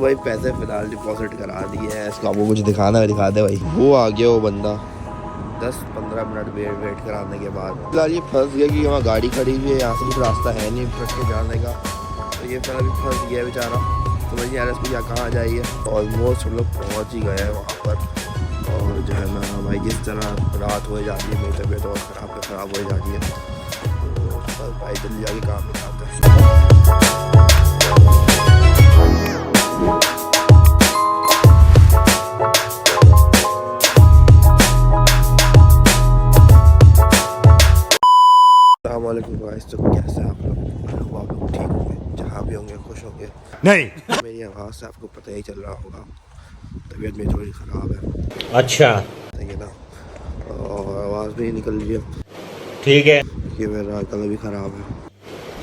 भाई पैसे फिलहाल डिपॉजिट करा दिए हैं। इसको आपको कुछ दिखाना है, दिखा दे भाई। वो आ गया वो बंदा 10-15 मिनट वेट कराने के बाद। फिलहाल ये फंस गया कि वहाँ गाड़ी खड़ी हुई है, यहाँ से कुछ रास्ता है नहीं ट्रक के जाने का, तो ये फिलहाल अभी फंस गया बेचारा। समझ नहीं आ रहा इसको या कहाँ जाइए। ऑलमोस्ट हम लोग पहुँच ही गए हैं वहाँ पर। और जो है ना भाई जिस तरह रात हो जाती है मेरी तबीयत और ख़राब हो जाती है, तो बस भाई जल्दी जाके काम निकालते हैं। अस्सलामुअलैकुम गाइस, तो कैसे आप लोग ठीक होंगे, जहाँ भी होंगे खुश होंगे। नहीं मेरी आवाज़ से आपको पता ही चल रहा होगा तबीयत मेरी थोड़ी ख़राब है। अच्छा सही है ना, और आवाज़ भी निकल रही है, ठीक है, कि मेरा गला भी ख़राब है,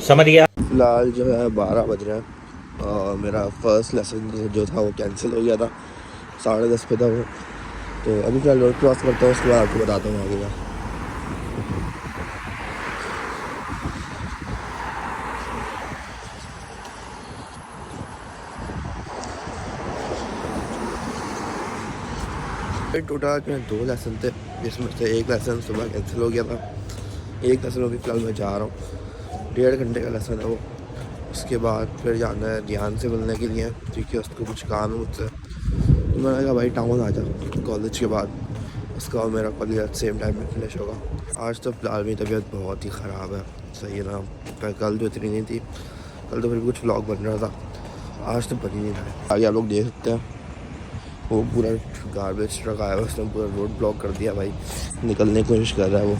समझ गया। फिलहाल जो है 12 बज रहे हैं और मेरा फर्स्ट लेसन जो था वो कैंसिल हो गया था। 10:30 पे था वो, तो अभी फिलहाल रोड क्रॉस करता हूँ, उसके बाद आपको बताता हूँ आगे का। टोटल में 2 लेसन थे, जिसमें से एक लेसन सुबह कैंसिल हो गया था। एक लेसन अभी फ़िलहाल मैं जा रहा हूँ, 1.5 घंटे का लेसन है वो। उसके बाद फिर जाना है ध्यान से मिलने के लिए, क्योंकि उसको कुछ काम है मुझसे। तो मैंने कहा भाई टाउन आ जा कॉलेज के बाद, उसका और मेरा कॉलेज सेम टाइम में फिनिश होगा। आज तो फ़िलहाल मेरी तबीयत बहुत ही ख़राब है, सही है ना। पर कल तो इतनी नहीं थी, कल तो फिर कुछ व्लॉग बन रहा था, आज तो बन ही नहीं रहा। आगे आप लोग देख सकते हैं वो पूरा गार्बेज ट्रक आया है, उसने पूरा रोड ब्लॉक कर दिया भाई, निकलने की कोशिश कर रहा है वो।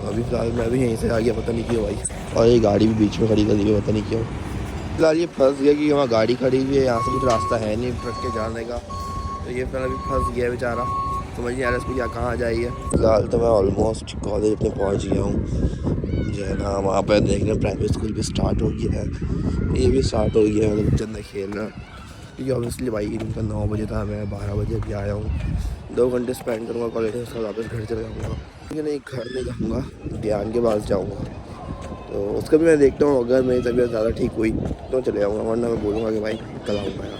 अभी फ़िलहाल मैं भी यहीं से आ गया, पता नहीं क्यों भाई, और ये गाड़ी भी बीच में खड़ी कर दी है, पता नहीं क्यों। फिलहाल ये फंस गया कि वहाँ गाड़ी खड़ी हुई है, यहाँ से कुछ रास्ता है नहीं ट्रक के जाने का, तो ये फिलहाल अभी फंस गया बेचारा। समझ नहीं आ रहा इसको या कहाँ जाइए। फिलहाल तो मैं ऑलमोस्ट कॉलेज अपने पहुँच गया हूँ। जो है ना वहाँ पर देख रहे हैं प्राइवेट स्कूल भी स्टार्ट हो गया है, ये भी स्टार्ट हो गया है, बच्चे अंदर खेल रहे हैं। क्योंकि ऑब्वियसली भाई इनका 9 बजे था, मैं 12 बजे भी आया हूँ। 2 घंटे स्पेंड करूँगा कॉलेज में, उसके बाद वापस घर चले जाऊँगा। लेकिन नहीं, घर नहीं जाऊँगा, ध्यान के पास जाऊँगा, तो उसका भी मैं देखता हूँ। अगर मेरी तबीयत ज़्यादा ठीक हुई तो चले जाऊँगा, वरना मैं बोलूँगा कि भाई कल आऊँगा यार,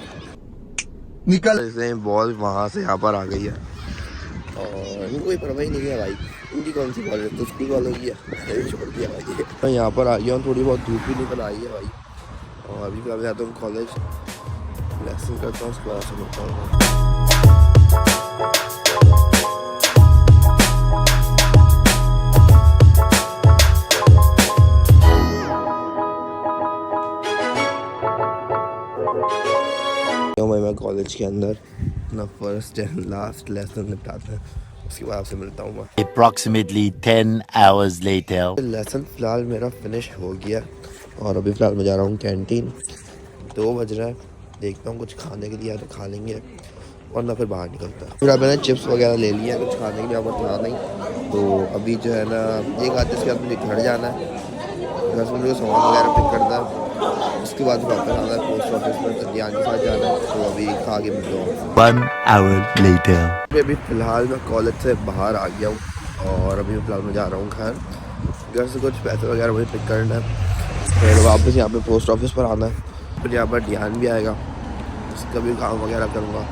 निकल। जैसे बॉल वहाँ से यहाँ पर आ गई है और इनको कोई परवाही नहीं है भाई, इनकी कौन सी बॉल है, तो उसकी बॉल होगी है, मैंने भी छोड़ दिया भाई। मैं यहाँ पर आ गया हूँ, थोड़ी बहुत धूप भी निकल आई है भाई, और अभी मैं जाता हूँ कॉलेज, लेसन करता हूँ, उसके बाद से मिलता हूँ। मैं कॉलेज के अंदर अपना फर्स्ट एंड लास्ट लेसन निपटाते हैं, उसके बाद आपसे मिलता हूँ। Approximately 10 hours later. लेसन फ़िलहाल मेरा फिनिश हो गया और अभी फ़िलहाल मैं जा रहा हूँ कैंटीन। 2 बज रहा है, देखता हूँ कुछ खाने के लिए या तो खा लेंगे, वरना फिर बाहर निकलता है। फिर अब मैंने चिप्स वगैरह ले लिया है, कुछ खाने के लिए और था नहीं, तो अभी जो है ना एक आधे के बाद मुझे घर जाना है, घर से मुझे सामान वगैरह पिक करना है, उसके बाद वापस आना है पोस्ट ऑफिस में, ध्यान के साथ जाना है, तो अभी खा के मिलता हूँ। 1 hour later. अभी फ़िलहाल मैं कॉलेज से बाहर आ गया हूँ और अभी फ़िलहाल मैं जा रहा हूँ घर से कुछ पैसे वगैरह मुझे पिक करना है, फिर वापस यहाँ पे पोस्ट ऑफिस पर आना है, फिर यहाँ पर ध्यान भी आएगा, उसका भी काम वगैरह करूँगा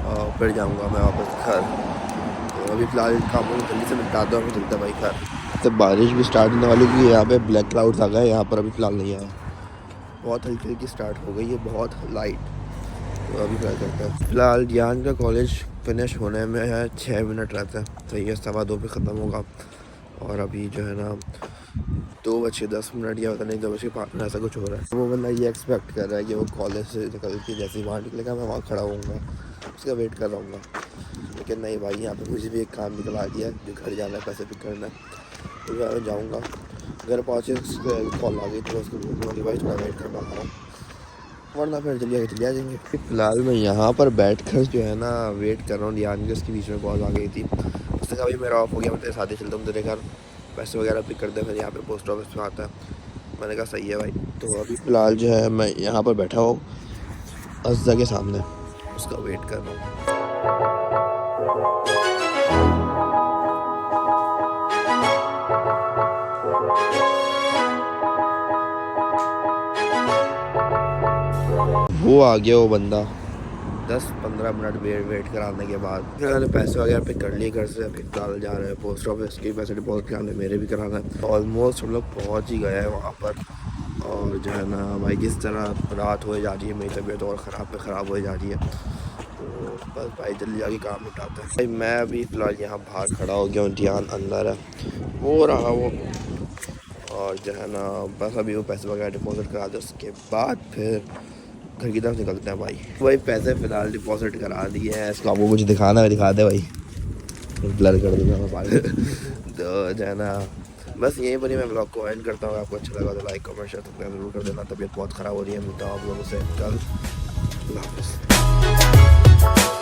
और फिर जाऊँगा मैं वापस घर। तो अभी फ़िलहाल काम को जल्दी से निपटाता हूँ, चलता भाई घर। तो बारिश भी स्टार्ट होने वाली है, यहाँ पे ब्लैक क्लाउड्स आ गए, यहाँ पर अभी फ़िलहाल नहीं आया, बहुत हल्की हल्की स्टार्ट हो गई है, बहुत लाइट। तो अभी क्या करते हैं, फ़िलहाल ध्यान का कॉलेज फिनिश होने में है 6 मिनट रहते हैं, तो ये 2:15 पे ख़त्म होगा। और अभी जो है ना 2:10 या पता नहीं 2:05 ऐसा कुछ हो रहा है। वो बंदा ये एक्सपेक्ट कर रहा है कि वो कॉलेज से निकल के जैसे ही बाहर निकलेगा मैं वहाँ खड़ा होऊंगा, उसका वेट कर रहा हूँ। लेकिन नहीं भाई, यहाँ पे मुझे भी एक काम निकला दिया, जो घर जाना है, पैसे पिक करना है, तो मैं जाऊँगा। घर पहुँचे कॉल आ गई तो उसको बोलूँगा कि भाई थोड़ा वेट करना पड़ा, वरना फिर चलिए चले जाएंगे। फिलहाल मैं यहाँ पर बैठकर जो है ना वेट कर रहा हूँ ध्यान के, उसके बीच में कॉल आ गई थी, उसने कहा भाई मेरा ऑफ हो गया, मैं तेरे साथ ही चलता हूँ तेरे घर, पैसे वगैरह पिक कर दे, फिर यहाँ पे पोस्ट ऑफिस में आता है। मैंने कहा सही है भाई। तो अभी फ़िलहाल जो है मैं यहाँ पर बैठा हूँ अज़्ज़ा के सामने, उसका वेट कर रहा हूँ। वो आ गया वो बंदा 10-15 मिनट वेट कराने के बाद फिर मैंने पैसे वगैरह पिक कर लिए घर से। फिर फिलहाल जा रहे हैं पोस्ट ऑफिस के पैसे डिपॉजिट कराने, मेरे भी कराना है। ऑलमोस्ट हम लोग पहुँच ही गए हैं वहाँ पर। और जो है ना भाई जिस तरह रात हो जा रही है मेरी तबीयत और ख़राब हो जा रही है, तो बस भाई जल्दी जाके काम उठाते हैं। भाई मैं अभी फ़िलहाल यहाँ बाहर खड़ा हो गया हूँ, ध्यान अंदर है वो रहा वो। और जो है ना बस अभी वो पैसे वगैरह डिपॉजिट करा दे, उसके बाद फिर घर की तरफ निकलते हैं भाई पैसे फ़िलहाल डिपॉजिट करा दिए हैं। इसको आपको कुछ दिखाना है दिखा दे भाई, ब्लर कर दूँगा मैं पागल। तो जो है ना बस यहीं पर ही मैं ब्लॉग को एंड करता हूँ। आपको अच्छा लगा तो लाइक कमेंट शेयर सब्सक्राइब जरूर कर देना। तबीयत बहुत ख़राब हो रही है, मिलता हूँ आप लोगों से कल। अल्लाह हाफ़िज़।